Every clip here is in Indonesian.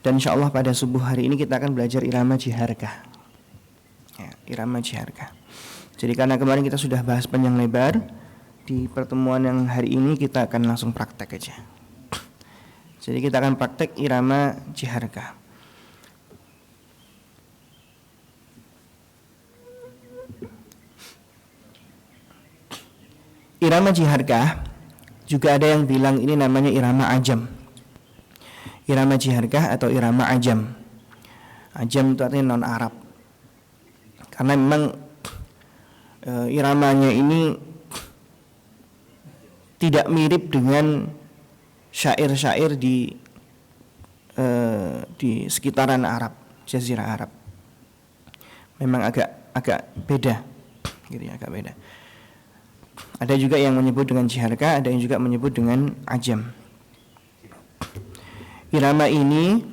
Dan insyaallah pada subuh hari ini kita akan belajar irama jiharkah. Ya, irama jiharkah. Jadi karena kemarin kita sudah bahas panjang lebar, di pertemuan yang hari ini kita akan langsung praktek aja. Jadi kita akan praktek irama jiharkah. Irama jiharkah juga ada yang bilang ini namanya irama ajam. Irama jiharkah atau irama ajam. Ajam itu artinya non Arab. Karena memang iramanya ini tidak mirip dengan syair-syair di sekitaran Arab, Jazirah Arab. Memang agak beda, gitu ya, agak beda. Ada juga yang menyebut dengan jiharkah, ada yang juga menyebut dengan ajam. Irama ini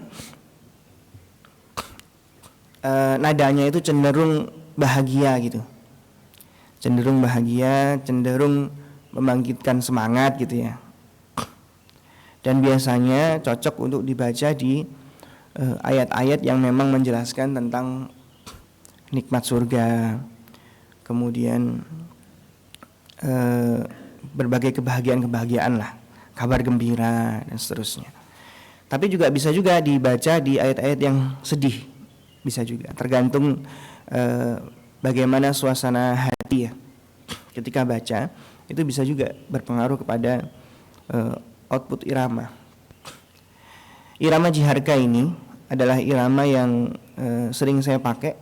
nadanya itu cenderung bahagia gitu, cenderung bahagia, cenderung membangkitkan semangat gitu ya. Dan biasanya cocok untuk dibaca di ayat-ayat yang memang menjelaskan tentang nikmat surga, kemudian berbagai kebahagiaan lah, kabar gembira dan seterusnya. Tapi juga bisa juga dibaca di ayat-ayat yang sedih, bisa juga, tergantung bagaimana suasana hati ya ketika baca, itu bisa juga berpengaruh kepada output irama. Irama jiharkah ini adalah irama yang sering saya pakai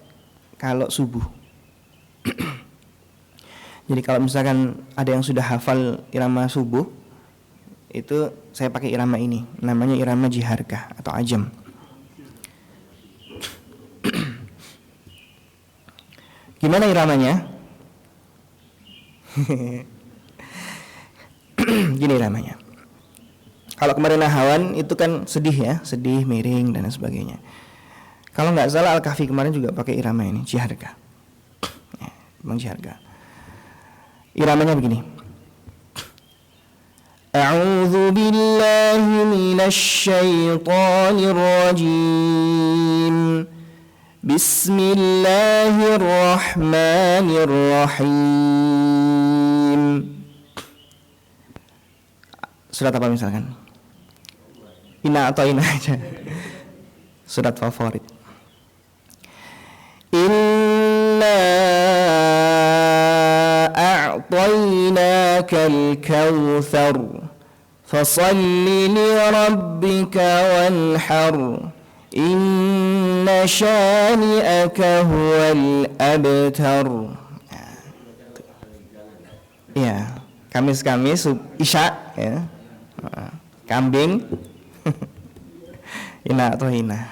kalau subuh. Jadi kalau misalkan ada yang sudah hafal irama subuh, itu saya pakai irama ini, namanya irama jiharkah atau ajam. Gimana iramanya? Gini iramanya. Kalau kemarin nahawan itu kan sedih ya, sedih, miring dan sebagainya. Kalau nggak salah Al-Kahfi kemarin juga pakai irama ini, jiharkah. Ya, memang jiharkah. Iramanya begini. A'udzu billahi minasy syaithanir rajim. Bismillahirrahmanirrahim. Surat apa misalkan? Inna atau Inna aja. Surat favorit. Inna a'tainakal kautsar fasalli li rabbika wanhar inna syani'aka huwal abtar. Ya, Kamis Isya ya. Kambing. Ina atau Ina.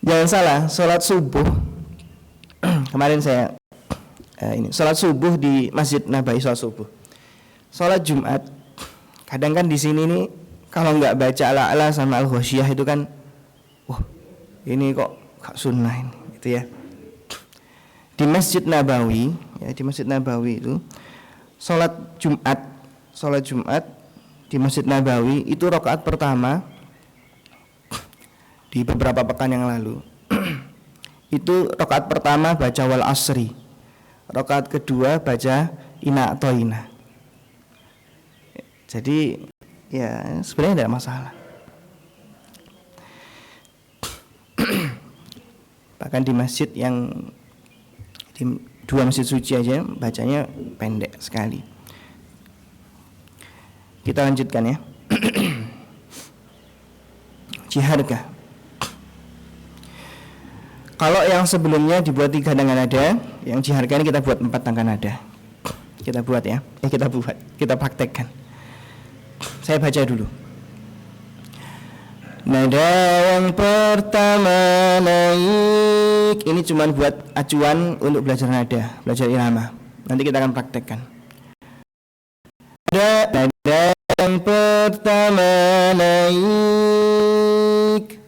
Jangan salah, sholat subuh kemarin saya sholat subuh di Masjid Nabawi, sholat subuh. Sholat Jumat kadang kan di sini nih kalau nggak baca ala-ala sama al-ghosyiyah itu kan, wah ini kok gak sunnah ini, gitu ya. Di Masjid Nabawi, ya di Masjid Nabawi itu sholat Jumat di Masjid Nabawi itu rakaat pertama di beberapa pekan yang lalu itu rakaat pertama baca wal asri, rakaat kedua baca ina atau ina. Jadi ya sebenarnya tidak masalah. Bahkan di masjid yang di dua masjid suci aja bacanya pendek sekali. Kita lanjutkan ya. Jiharkah. Kalau yang sebelumnya dibuat 3 tangga nada, yang jiharkah ini kita buat 4 tangga nada. Kita buat ya. Kita praktekkan. Saya baca dulu. Nada yang pertama naik. Ini cuma buat acuan untuk belajar nada, belajar irama. Nanti kita akan praktekkan. Nada yang pertama naik,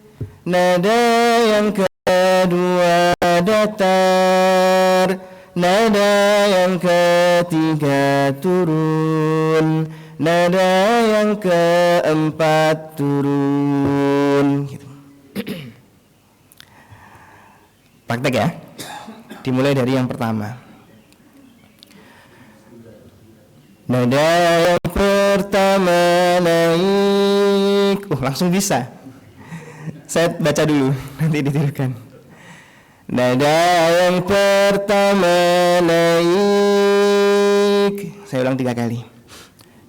nada yang kedua datar, nada yang ketiga turun, Nada yang keempat turun gitu. Praktek ya. Dimulai dari yang pertama. Nada yang pertama naik. Langsung bisa. Saya baca dulu, nanti ditirukan. Nada yang pertama naik. Saya ulang 3 kali.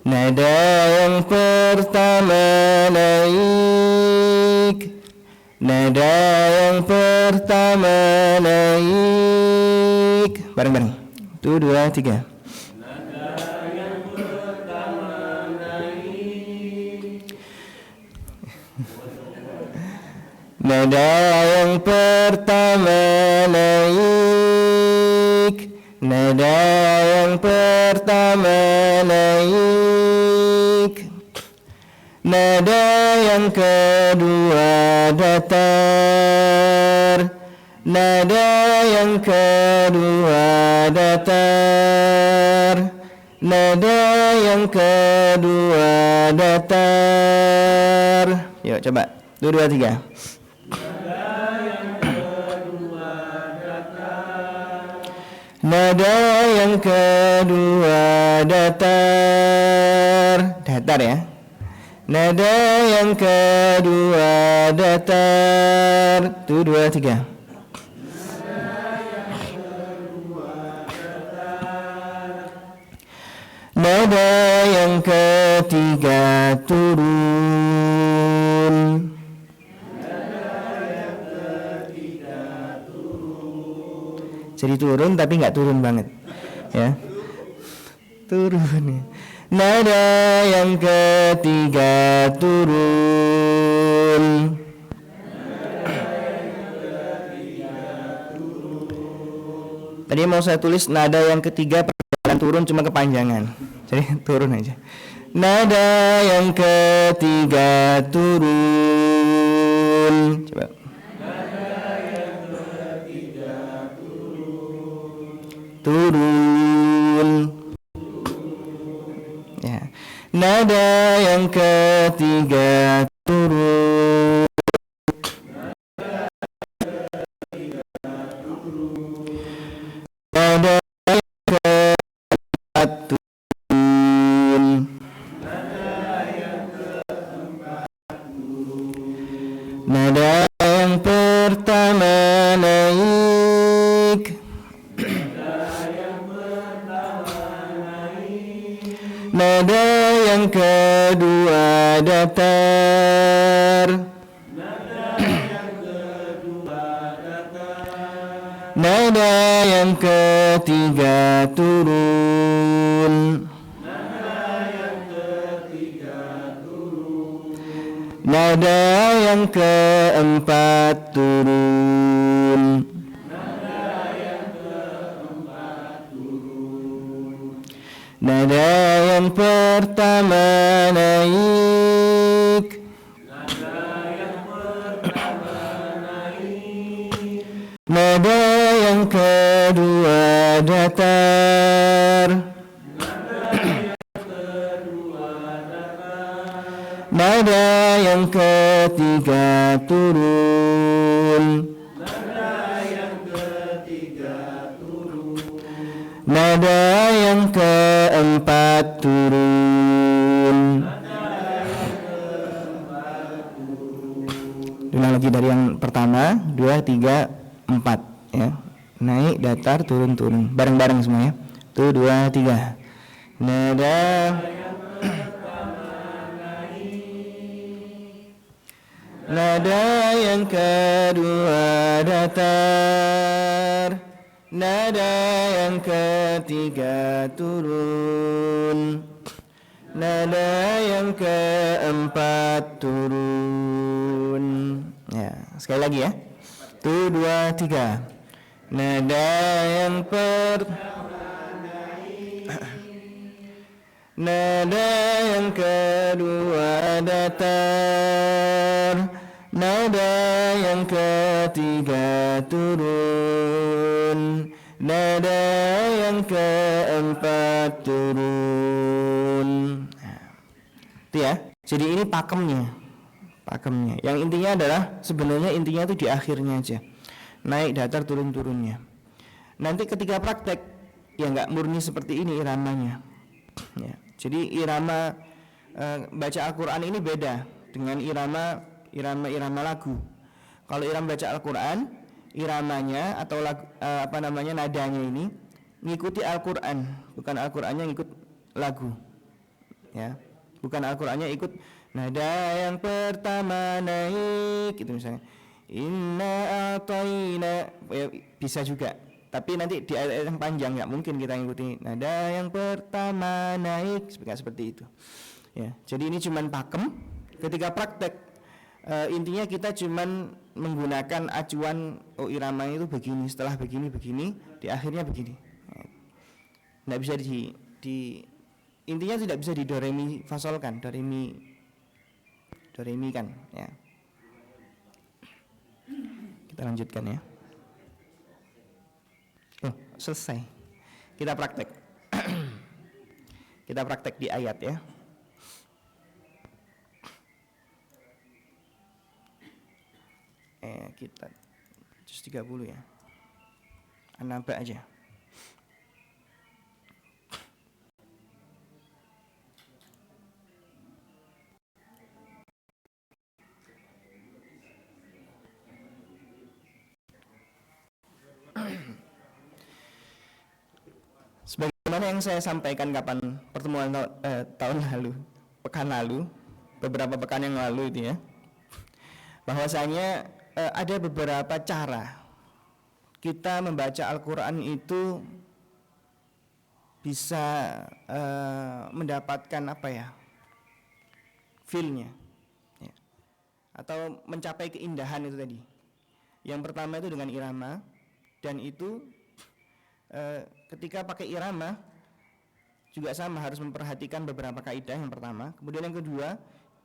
Nada yang pertama naik. Nada yang pertama naik. Bareng-bareng. 1, 2, 3. Nada yang pertama naik. Nada yang pertama naik. Nada yang kedua datar. Nada yang kedua datar. Nada yang kedua datar. Yuk coba. 1, 2, 3. Nada yang kedua datar. Datar ya. Nada yang kedua datar. 1, 2, 3. Nada yang ketiga turun. Jadi turun tapi nggak turun banget, ya. Turun. Nada yang ketiga turun. Tadi mau saya tulis nada yang ketiga perjalanan turun cuma kepanjangan, jadi turun aja. Nada yang ketiga turun. Coba. Turun. Ya. Nada yang ketiga turun. Nada yang keempat turun. Nada yang pertama naik. Nada yang kedua datar. Nada yang ketiga turun. Nada yang keempat turun. Nada yang pertama naik. Nada yang kedua datar. Nada yang ketiga turun. Nada yang keempat turun. Ulang lagi dari yang pertama, 2, 3, 4 ya. Naik, datar, turun, turun. Bareng-bareng semua ya. 1, 2, 3. Nada nada yang kedua datar. Nada yang ketiga turun. Nada yang keempat turun. Ya, sekali lagi ya. 1, 2, 3. Nada yang nada yang kedua datar. Nada yang ketiga turun. Nada yang keempat turun. Jadi ini pakemnya. Yang intinya adalah sebenarnya intinya itu di akhirnya aja. Naik datar turun-turunnya. Nanti ketika praktek ya nggak murni seperti ini iramanya. Ya. Jadi irama baca Al-Qur'an ini beda dengan irama lagu. Kalau irama baca Al-Qur'an, iramanya atau nadanya ini ngikuti Al-Qur'an, bukan Al-Qur'annya ngikut lagu. Ya. Bukan Al-Qur'annya ikut nada yang pertama naik gitu misalnya. Inna a'tayna, ya, bisa juga. Tapi nanti di ayat yang panjang nggak mungkin kita ngikuti nada yang pertama naik seperti itu. Ya, jadi ini cuman pakem. Ketika praktek intinya kita cuman menggunakan acuan irama itu begini, setelah begini, di akhirnya begini. Nggak bisa intinya tidak bisa di do re mi fa sol kan, do re mi kan ya. Kita lanjutkan ya. Oh, selesai. Kita praktek. Kita praktek di ayat ya. Kita juz 30 ya. An-Naba aja. Sebagaimana yang saya sampaikan kapan pertemuan tahun lalu, beberapa pekan yang lalu itu ya, bahwasanya ada beberapa cara kita membaca Al-Quran itu bisa mendapatkan feel-nya ya, atau mencapai keindahan itu tadi. Yang pertama itu dengan irama, dan itu ketika pakai irama juga sama, harus memperhatikan beberapa kaidah yang pertama. Kemudian yang kedua,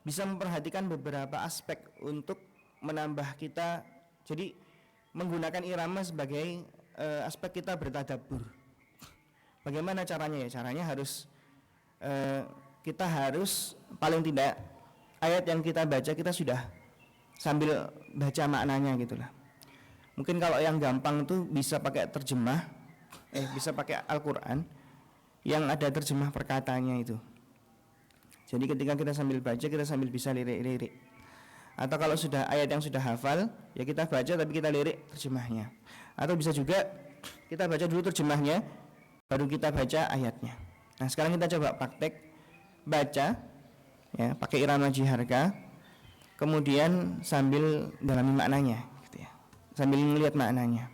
bisa memperhatikan beberapa aspek untuk menambah kita. Jadi menggunakan irama sebagai aspek kita bertadabbur. Bagaimana caranya ya? Caranya harus kita harus paling tidak ayat yang kita baca kita sudah sambil baca maknanya gitulah. Mungkin kalau yang gampang tuh bisa pakai terjemah, bisa pakai Al-Quran yang ada terjemah perkataannya itu. Jadi ketika kita sambil baca, kita sambil bisa lirik-lirik. Atau kalau sudah ayat yang sudah hafal, ya kita baca tapi kita lirik terjemahnya. Atau bisa juga kita baca dulu terjemahnya, baru kita baca ayatnya. Nah sekarang kita coba praktek baca ya, pakai irama jiharka, kemudian sambil dalami maknanya gitu ya, sambil melihat maknanya.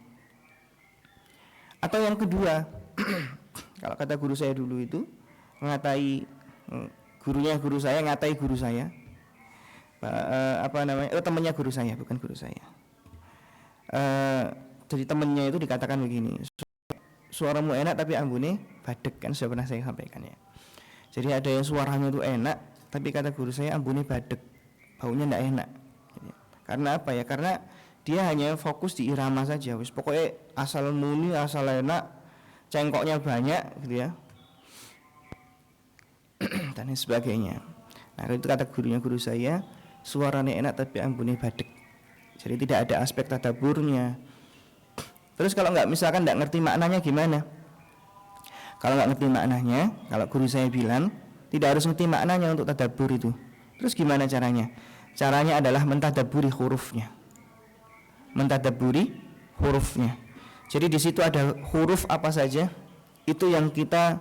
Atau yang kedua, kalau kata guru saya dulu itu ngatai guru saya ngatai guru saya, temannya guru saya, bukan guru saya. Jadi temannya itu dikatakan begini, suaramu enak tapi ambune badek, kan sudah pernah saya sampaikan ya. Jadi ada yang suaranya itu enak, tapi kata guru saya ambune badek, baunya tidak enak. Karena apa ya? Karena dia hanya fokus di irama saja, wis pokoknya asal muni, asal enak, cengkoknya banyak gitu ya, dan sebagainya. Nah itu kata guru saya, suaranya enak tapi ambune badek. Jadi tidak ada aspek tadabburnya. Terus kalau misalkan nggak ngerti maknanya gimana? Kalau nggak ngerti maknanya, kalau guru saya bilang tidak harus ngerti maknanya untuk tadabbur itu. Terus gimana caranya? Caranya adalah mentadabburi hurufnya. Jadi di situ ada huruf apa saja, itu yang kita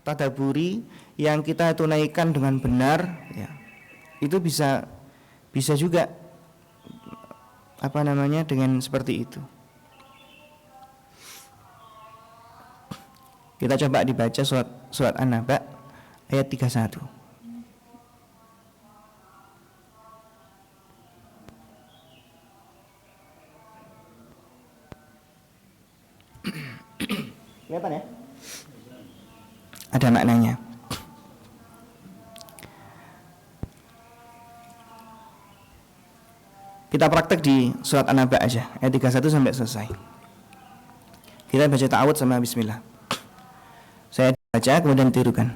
tadabburi, yang kita tunaikan dengan benar ya. Itu bisa juga dengan seperti itu. Kita coba dibaca surat An-Naba ayat 31. Kelihatan ya? Ada maknanya. Kita praktek di surat An-Naba aja, ayat 31 sampai selesai. Kita baca ta'awudz sama bismillah. Saya baca kemudian tirukan.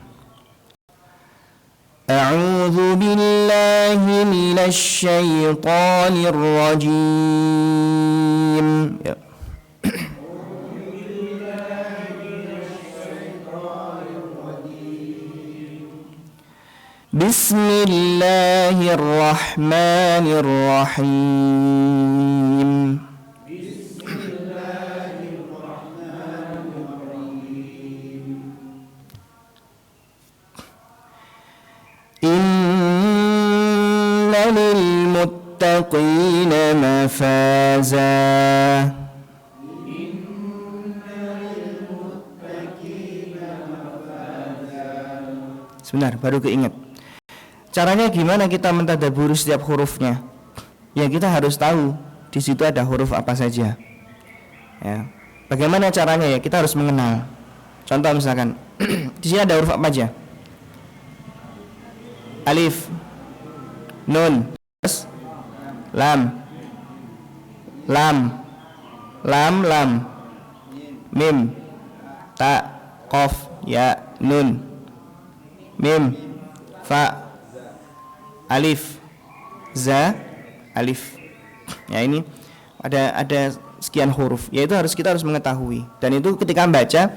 أعوذ بالله من الشيطان الرجيم. بسم الله الرحمن الرحيم. إن للمتقين مفازا. Sebentar, baru keinget. Caranya gimana kita mentadaburi setiap hurufnya? Ya kita harus tahu di situ ada huruf apa saja. Ya. Bagaimana caranya ya? Kita harus mengenal. Contoh misalkan di sini ada huruf apa aja? Alif, nun, lam, mim, ta, qaf, ya, nun, mim, fa, alif, za, alif. Ya ini ada sekian huruf. Yaitu kita harus mengetahui. Dan itu ketika membaca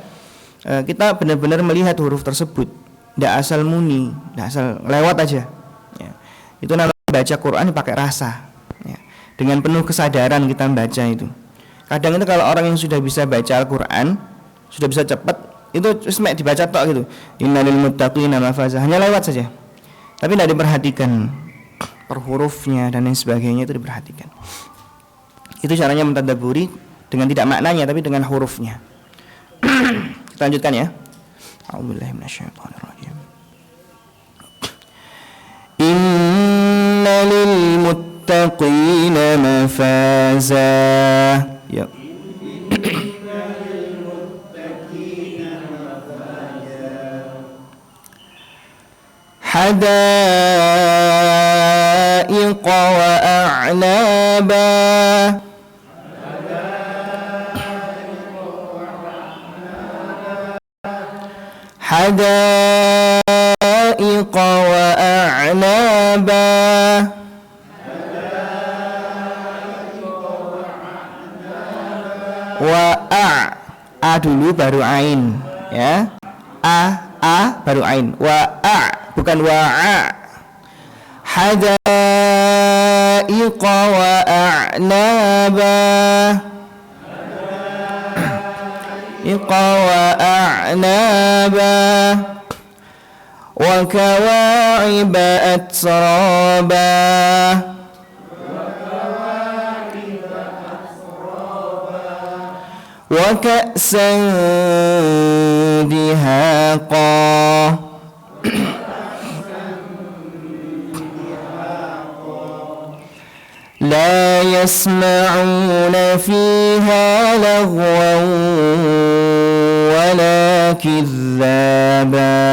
kita benar-benar melihat huruf tersebut. Tidak asal muni, tidak asal lewat aja. Ya. Itu namanya baca Quran pakai rasa. Ya. Dengan penuh kesadaran kita membaca itu. Kadang itu kalau orang yang sudah bisa baca Al-Quran, sudah bisa cepat, itu cuma dibaca tok gitu. Innalil muttaqina mafazah, hanya lewat saja. Tapi tidak diperhatikan per hurufnya dan lain sebagainya, itu diperhatikan. Itu caranya mentadaburi dengan tidak maknanya tapi dengan hurufnya. Kita lanjutkan ya. A'udzubillahi minasyaitonirrajim. Inna lil muttaqina mafaza. Ya. Hadaiqa wa a'naba. Hadaiqa wa a'naba. Wa a dulu baru ain ya. A baru ain. Wa bukan wa a. Hadaiqa wa a'naba. وأعنابا وكواعب أترابا وكأسا دهاقا لا يسمعون فيها لغوا ولا كذابا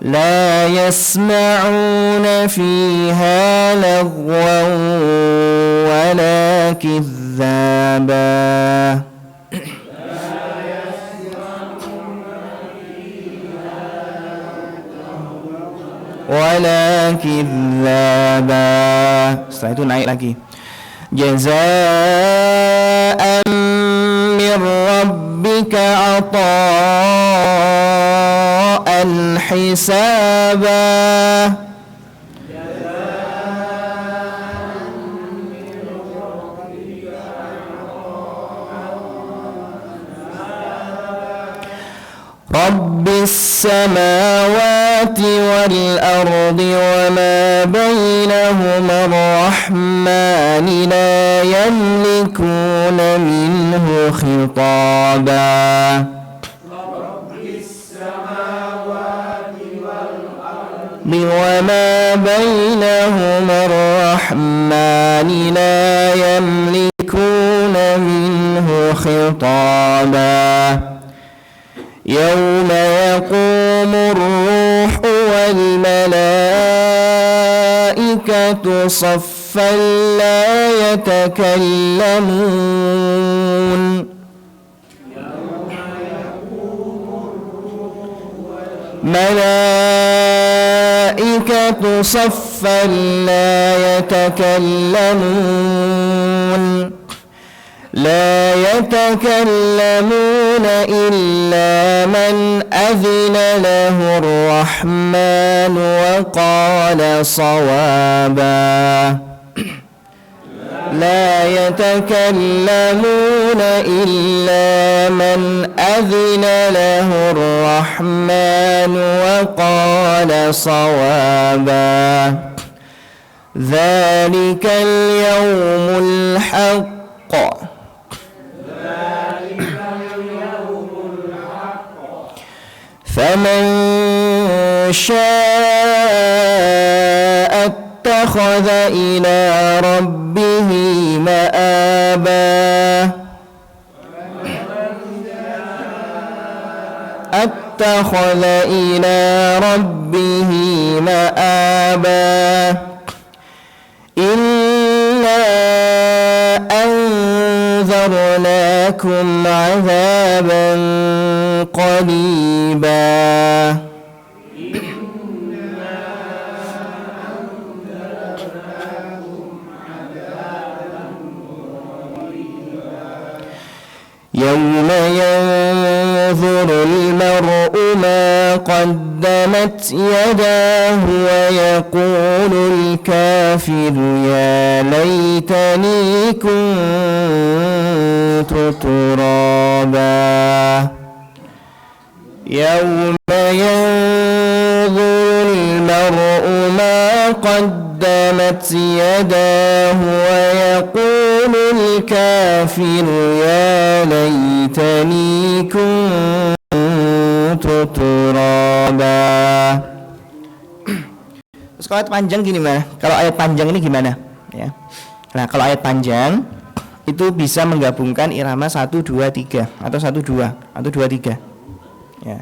لا يسمعون فيها لغوا ولا كذابا wala kidzaba. Setelah itu naik lagi. Jazaa'an min rabbika 'ata'an hisaba. Rabbis samawati wal ardi wa ma bainahuma ar-rahmani la yamlikuna minhu khitaba. Rabbis samawati wal ardi wa ma bainahuma ar-rahmani la yamlikuna minhu khitaba. يوم يقوم الروح والملائكة صفا صفا لا يتكلمون ملائكة صفا لا يتكلمون إلا من أذن له الرحمن وقال صوابا لا يتكلمون إلا من أذن له الرحمن وقال صوابا ذلك اليوم الحق فمن شاء اتخذ إلى ربه مآبا إنا أنذرناكم عذابا قريبا يوم ينظر المرء ما قدمت يداه ويقول الكافر يا ليتني كنت ترابا يوم ينظر المرء ما قدمت يداه ويقول الكافر يا ليتني كنت ترابا. Terus kalau ayat panjang gini mah? Kalau ayat panjang ini gimana? Ya. Nah, kalau ayat panjang itu bisa menggabungkan irama 1 2 3 atau 1 2 atau 2 3. Ya.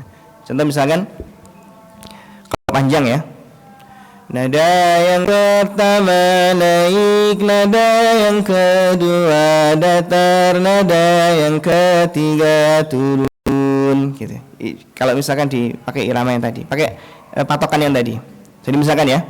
Contoh misalkan kalau panjang ya. Nada yang pertama naik, nada yang kedua datar, nada yang ketiga turun gitu. Kalau misalkan dipakai irama yang tadi, pakai patokan yang tadi. Jadi misalkan ya.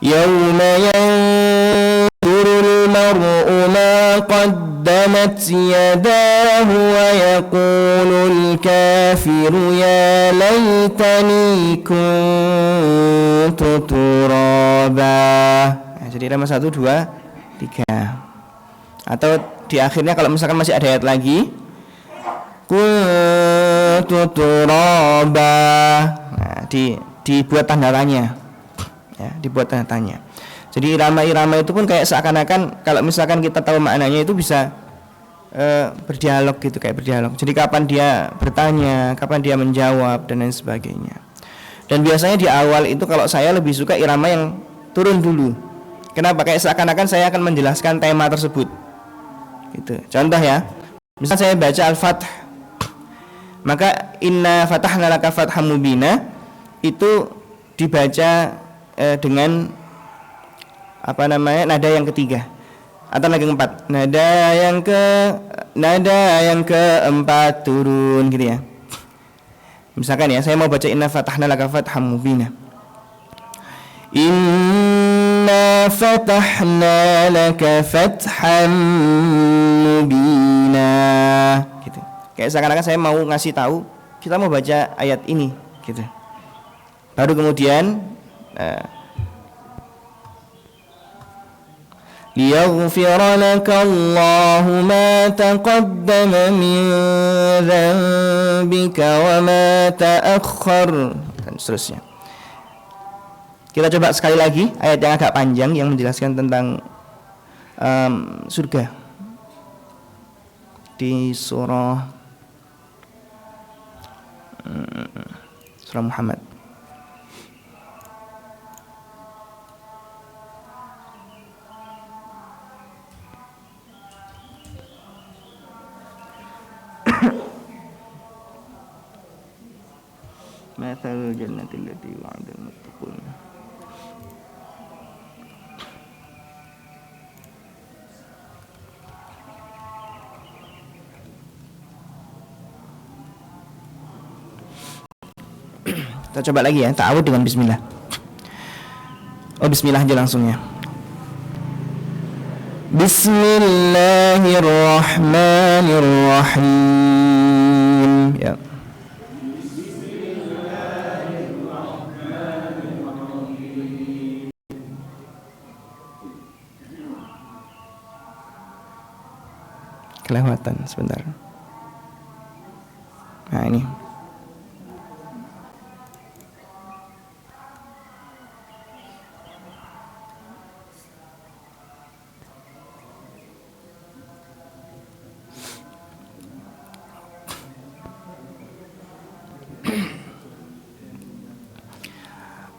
Yauma yanzurul mar'u ma qaddamat yadahu wa yaqulul kafiru ya laitani kuntu turaba. Nah, jadi irama 1 2 3. Atau di akhirnya kalau misalkan masih ada ayat lagi kuntu turaba. Nah, dibuat tanda tanya. Ya, dibuat tanda tanya. Jadi irama-irama itu pun kayak seakan-akan kalau misalkan kita tahu maknanya itu bisa berdialog gitu, kayak berdialog. Jadi kapan dia bertanya, kapan dia menjawab dan lain sebagainya. Dan biasanya di awal itu kalau saya lebih suka irama yang turun dulu. Kenapa? Kayak seakan-akan saya akan menjelaskan tema tersebut. Gitu. Contoh ya. Misal saya baca Al-Fath. Maka inna fatahna laka fatham mubina itu dibaca dengan nada yang ketiga atau nada yang keempat, nada yang keempat turun gitu ya. Misalkan ya, saya mau baca inna fatahna laka fatham mubina, inna fatahna laka fatham mubina gitu. Kayak seakan-akan saya mau ngasih tahu kita mau baca ayat ini gitu. Baru kemudian liyaghfira laka Allahu ma taqaddama min dhanbika wa ma ta'akhkhar dan seterusnya. Kita coba sekali lagi ayat yang agak panjang yang menjelaskan tentang surga di surah Muhammad. Mathalul jannati allati wa'ada al-muttaqun Kita coba lagi ya, ta'awudz dengan bismillah. Oh, bismillah aja langsung ya. Bismillahirrahmanirrahim. Ya. Kelewatan sebentar. Nah, ini.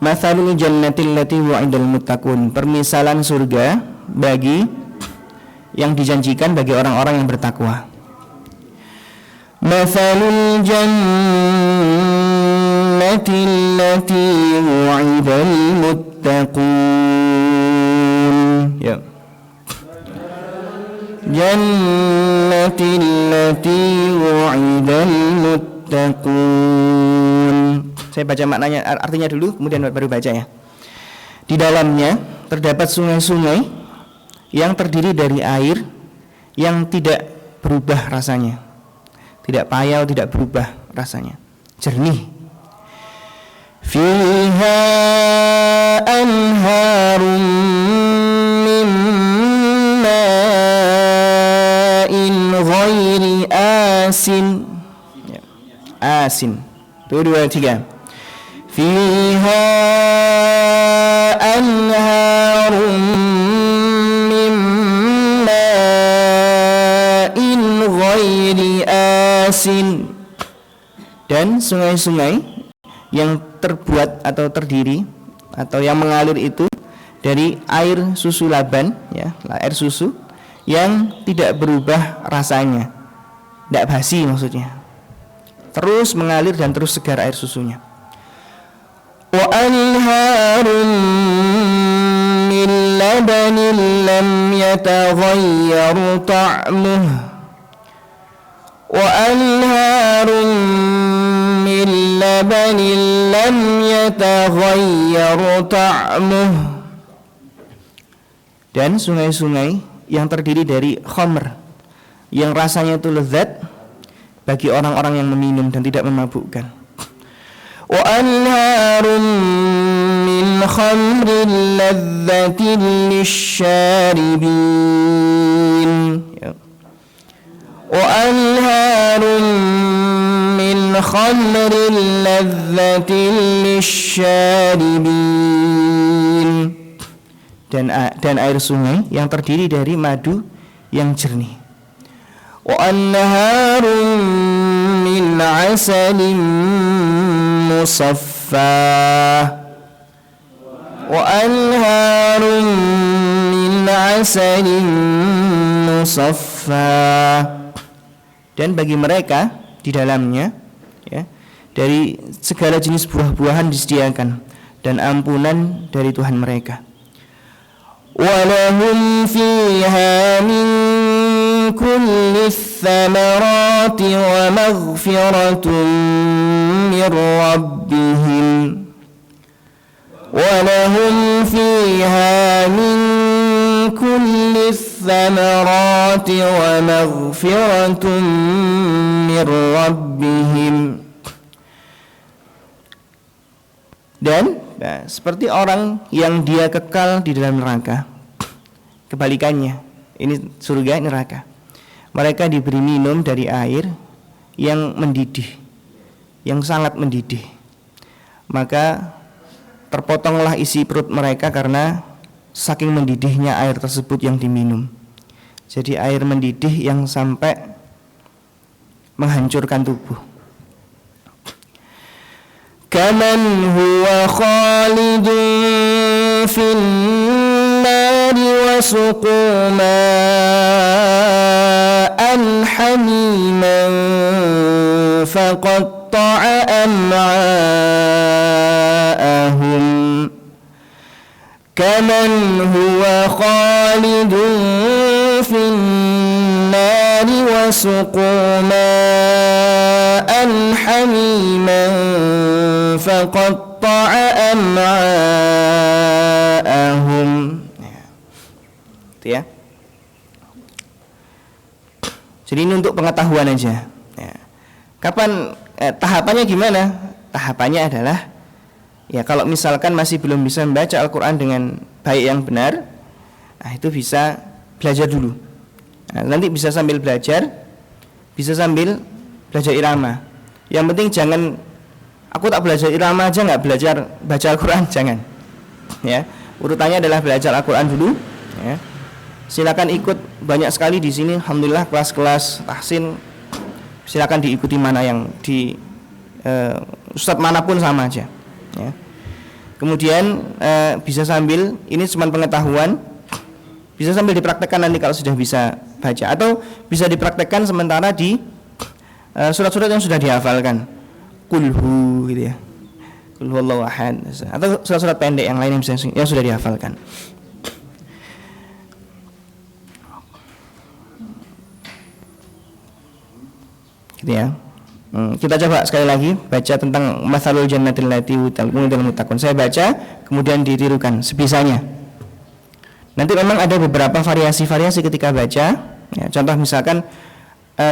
Mathalul jannatil lati wa'idal muttaqun. Permisalan surga bagi yang dijanjikan bagi orang-orang yang bertakwa. Mathalul jannatil lati wa'idal muttaqun. Ya. Jannatil lati wa'idal muttaqun. Saya baca maknanya, artinya dulu, kemudian baru baca ya. Di dalamnya terdapat sungai-sungai yang terdiri dari air yang tidak berubah rasanya, tidak payau, tidak berubah rasanya, jernih. Fiha anharum min ma'in ghairi asin. Ya. Asin. Tuh 2, 3. Fiha anharum min ma'in ghairi asin. Dan sungai-sungai yang terbuat atau terdiri atau yang mengalir itu dari air susu laban, ya, air susu yang tidak berubah rasanya, tidak basi maksudnya, terus mengalir dan terus segar air susunya. Wa anharun min labanin lam yataghayyar ta'muh. Wa anharun min labanin lam yataghayyar ta'muh. Dan sungai-sungai yang terdiri dari khamr yang rasanya itu lezat bagi orang-orang yang meminum dan tidak memabukkan. Wa anharun min khamrin ladzatin lisyaribin. Wa anharun min khamrin ladzatin lisyaribin. Dan air sungai yang terdiri dari madu yang jernih. Wa anharun min 'asalin musaffah. Wa anharun min 'asalin musaffah. Dan bagi mereka di dalamnya, ya, dari segala jenis buah-buahan disediakan dan ampunan dari Tuhan mereka. Wa lahum fiha min kulli thamarati wa maghfiratun min rabbihim. Wa lahum fiha min kulli thamarati wa maghfiratun min rabbihim. Dan seperti orang yang dia kekal di dalam neraka, kebalikannya, ini surga, neraka. Mereka diberi minum dari air yang mendidih, yang sangat mendidih. Maka terpotonglah isi perut mereka karena saking mendidihnya air tersebut yang diminum. Jadi air mendidih yang sampai menghancurkan tubuh. Kaman huwa khalidun fin nari wa suqu ma'an hamiman faqatta'a am'a'ahum. Kaman huwa khalidun fin nari wa suqu ma'an hamiman فقطع أمعاءهم. Itu ya. Jadi ini untuk pengetahuan aja. Ya. Kapan tahapannya gimana? Tahapannya adalah ya kalau misalkan masih belum bisa membaca Al-Quran dengan baik yang benar, nah itu bisa belajar dulu. Nah, nanti bisa sambil belajar, bisa sambil belajar irama. Yang penting jangan aku tak belajar irama aja nggak belajar baca Al-Quran, jangan. Ya, urutannya adalah belajar Al-Quran dulu. Ya. Silakan ikut banyak sekali di sini. Alhamdulillah kelas-kelas tahsin silakan diikuti mana yang di ustadz manapun sama aja. Ya. Kemudian bisa sambil ini cuma pengetahuan, bisa sambil dipraktekkan nanti kalau sudah bisa baca, atau bisa dipraktekkan sementara di surat-surat yang sudah dihafalkan, kulhu gitu ya, kulhu Allahu ahad, atau surat-surat pendek yang lain yang sudah dihafalkan. Gitu ya. Kita coba sekali lagi baca tentang Mathalul Jannatil Lati Wu'idal Muttaqun. Saya baca kemudian ditirukan sebisanya. Nanti memang ada beberapa variasi-variasi ketika baca. Ya, contoh misalkan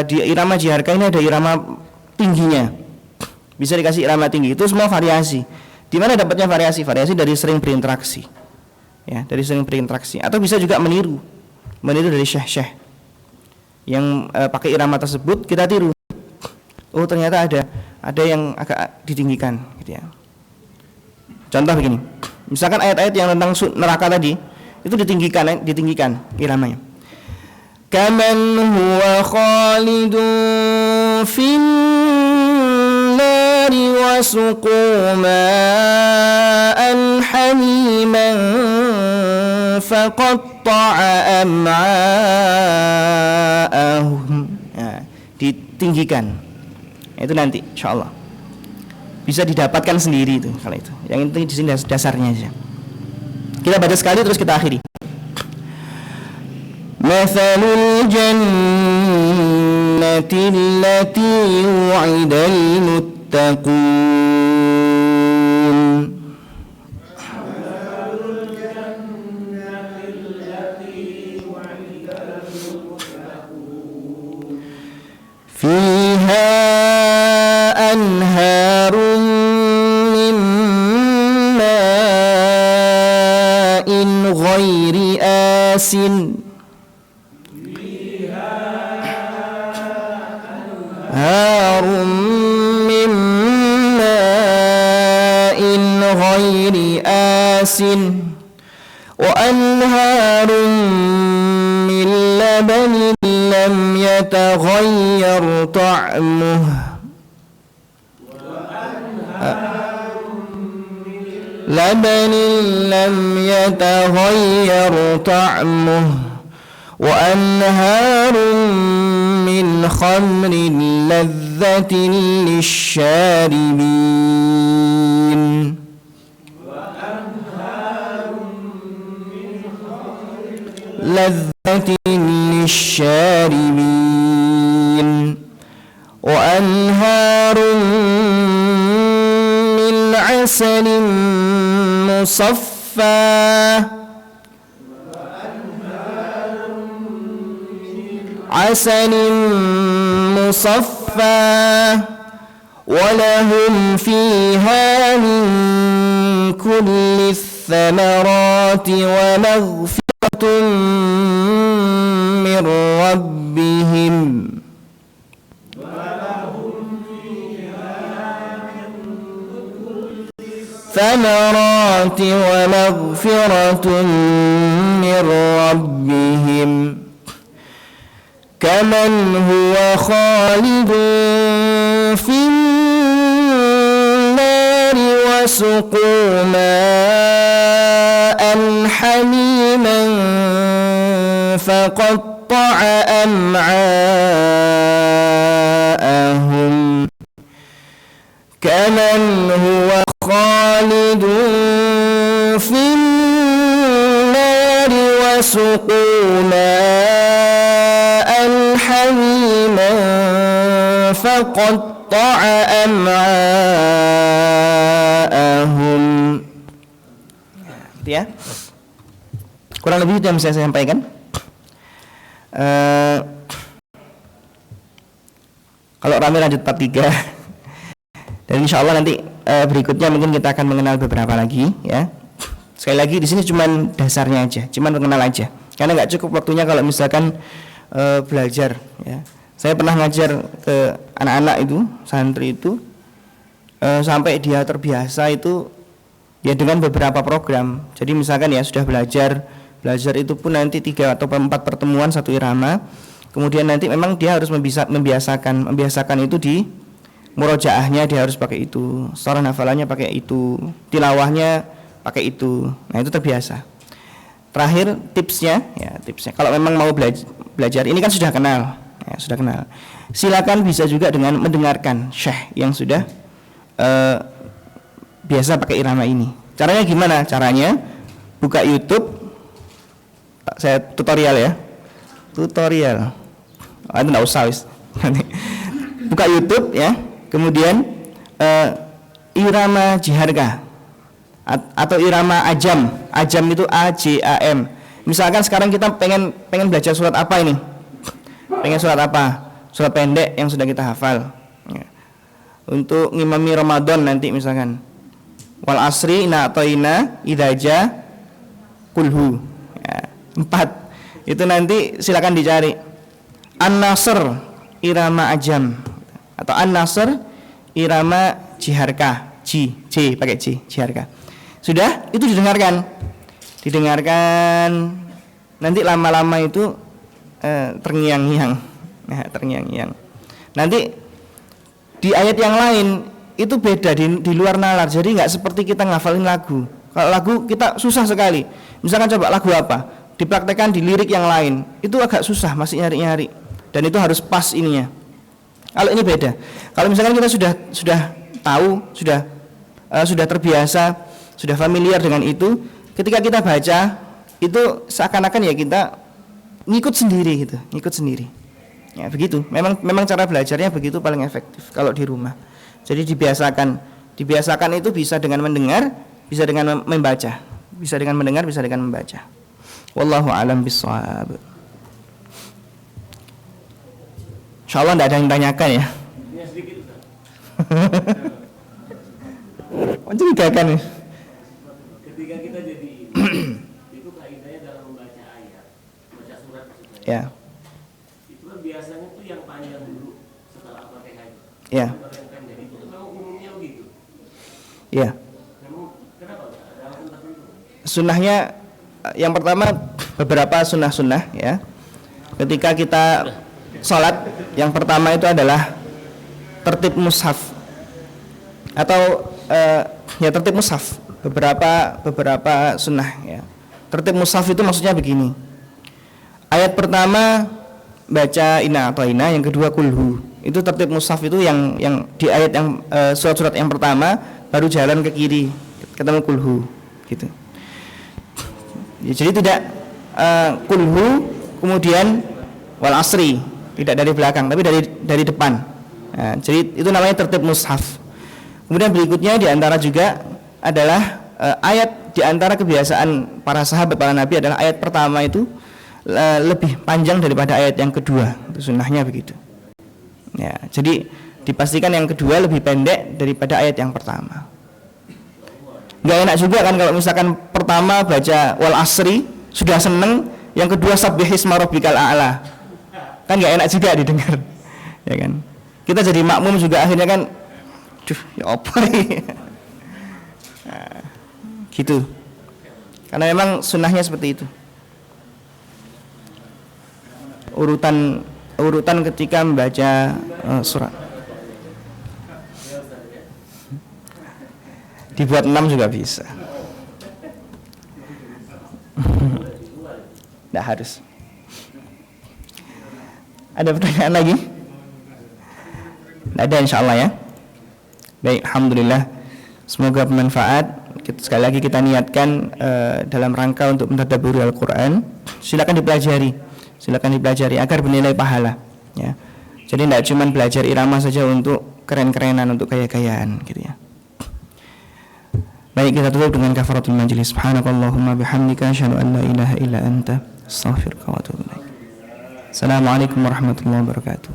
di irama jiharka ini ada irama tingginya. Bisa dikasih irama tinggi. Itu semua variasi. Di mana dapatnya variasi? Variasi dari sering berinteraksi. Ya, dari sering berinteraksi. Atau bisa juga meniru dari syekh-syekh yang pakai irama tersebut kita tiru. Oh ternyata ada yang agak ditinggikan gitu ya. Contoh begini, misalkan ayat-ayat yang tentang neraka tadi itu ditinggikan iramanya. Kaman huwa khalidun fin nari wa suquma'an hamiman faqatta'a am'a'ahum. Nah, ditinggikan. Itu nanti insyaallah bisa didapatkan sendiri itu kalau itu. Yang penting di sini dasarnya aja. Kita baca sekali terus kita akhiri. Mathalul jannati allati wu'idal muttaqun. Fiha أنهار من ماء غير آسن أنهار من ماء غير آسن وأنهار من لبن لم يتغير طعمه لبن لم يتغير طعمه وأنهار من خمر لذة للشاربين لذة للشاربين وأنهار من عسل مصفى عسل مصفى ولهم فيها من كل الثمرات ومغفرة من ربهم ثمرات ومغفرة من ربهم كمن هو خالد في النار وسقوا ماء حميما فقطع أمعاءهم كمن هو خالد في النار وسقوا ماء حميما فقطع am'a'ahum. Gitu ya. Kurang lebih itu yang bisa saya sampaikan. Kalau rame lanjut part 3. Dan insya Allah nanti berikutnya mungkin kita akan mengenal beberapa lagi ya. Sekali lagi di sini cuman dasarnya aja, cuman mengenal aja. Karena nggak cukup waktunya kalau misalkan belajar ya. Saya pernah ngajar ke anak-anak itu, santri itu sampai dia terbiasa itu ya dengan beberapa program. Jadi misalkan ya sudah belajar itu pun nanti 3 atau 4 pertemuan satu irama. Kemudian nanti memang dia harus membiasakan itu di murojaahnya dia harus pakai itu, setoran hafalannya pakai itu, tilawahnya pakai itu. Nah, itu terbiasa. Terakhir tipsnya kalau memang mau belajar ini kan sudah kenal. Ya, sudah kenal. Silakan bisa juga dengan mendengarkan syekh yang sudah biasa pakai irama ini. Caranya gimana? Caranya buka YouTube. Saya tutorial ya. Tutorial. Itu enggak usah wis. Buka YouTube ya. Kemudian irama jiharka atau irama ajam. Ajam itu AJAM. Misalkan sekarang kita pengen belajar surat apa ini? Pengen surat apa? Surat pendek yang sudah kita hafal. Ya. Untuk ngimami Ramadan nanti misalkan. Wal asri inna atoina idaja kulhu. Ya. 4. Itu nanti silakan dicari. An-Nasr irama ajam atau An-Nasr irama jiharka. J pakai J, jiharka. Sudah? Itu didengarkan. Nanti lama-lama itu terngiang-ngiang. Nah, terngiang-ngiang. Nanti di ayat yang lain itu beda di luar nalar. Jadi nggak seperti kita ngafalin lagu. Kalau lagu kita susah sekali. Misalkan coba lagu apa? Dipraktekkan di lirik yang lain itu agak susah, masih nyari-nyari dan itu harus pas ininya. Kalau ini beda. Kalau misalkan kita sudah tahu, sudah terbiasa, sudah familiar dengan itu, ketika kita baca itu seakan-akan ya kita ngikut sendiri. Ya begitu. Memang cara belajarnya begitu paling efektif kalau di rumah. Jadi dibiasakan itu bisa dengan mendengar, bisa dengan membaca, bisa dengan mendengar, bisa dengan membaca. Wallahu a'lam bishawab. Insyaallah tidak ada yang tanyakan ya. Ya sedikit Ustaz. Mencurigakan ya. Ketika kita jadi itu kaidahnya dalam membaca ayat, baca surat maksudnya. Ya. Itu kan biasanya tuh yang panjang dulu setelah Al-Fatihah. Ya. Yang pendek itu memang umumnya begitu. Ya. Memang kenapa Ustaz? Ada alasan tertentu? Sunnahnya yang pertama beberapa sunnah ya. Ketika kita sholat, yang pertama itu adalah tertib mushaf atau tertib mushaf. Beberapa sunnah ya. Tertib mushaf itu maksudnya begini. Ayat pertama baca inna atoina, yang kedua kulhu. Itu tertib mushaf itu yang di ayat yang surat-surat yang pertama baru jalan ke kiri ketemu kulhu gitu. Ya, jadi tidak kulhu kemudian wal asri, tidak dari belakang tapi dari depan. Nah, jadi itu namanya tertib mushaf. Kemudian berikutnya diantara juga adalah ayat diantara kebiasaan para sahabat, para nabi adalah ayat pertama itu lebih panjang daripada ayat yang kedua. Itu sunnahnya begitu. Ya, jadi dipastikan yang kedua lebih pendek daripada ayat yang pertama. Nggak enak juga kan kalau misalkan pertama baca wal asri sudah seneng, yang kedua sabbihisma rabbikal a'la, kan nggak enak juga didengar, ya kan? Kita jadi makmum juga akhirnya kan, ya apa ini? Nah, gitu. Karena memang sunnahnya seperti itu. Urutan ketika membaca surat. Dibuat 6 juga bisa. Tidak harus. Ada pertanyaan lagi? Tidak ada, insyaallah ya. Baik, alhamdulillah. Semoga bermanfaat. Sekali lagi kita niatkan dalam rangka untuk mentadabburi Al-Quran. Silakan dipelajari agar bernilai pahala. Ya. Jadi tidak cuma belajar irama saja untuk keren-kerenan, untuk gaya-gayaan gitu ya. Baik, kita tutup dengan kafaratul majlis. Subhanakallahumma bihamdika asyhadu an la ilaha illa anta astaghfiruka wa atubu ilaik. Assalamualaikum warahmatullahi wabarakatuh.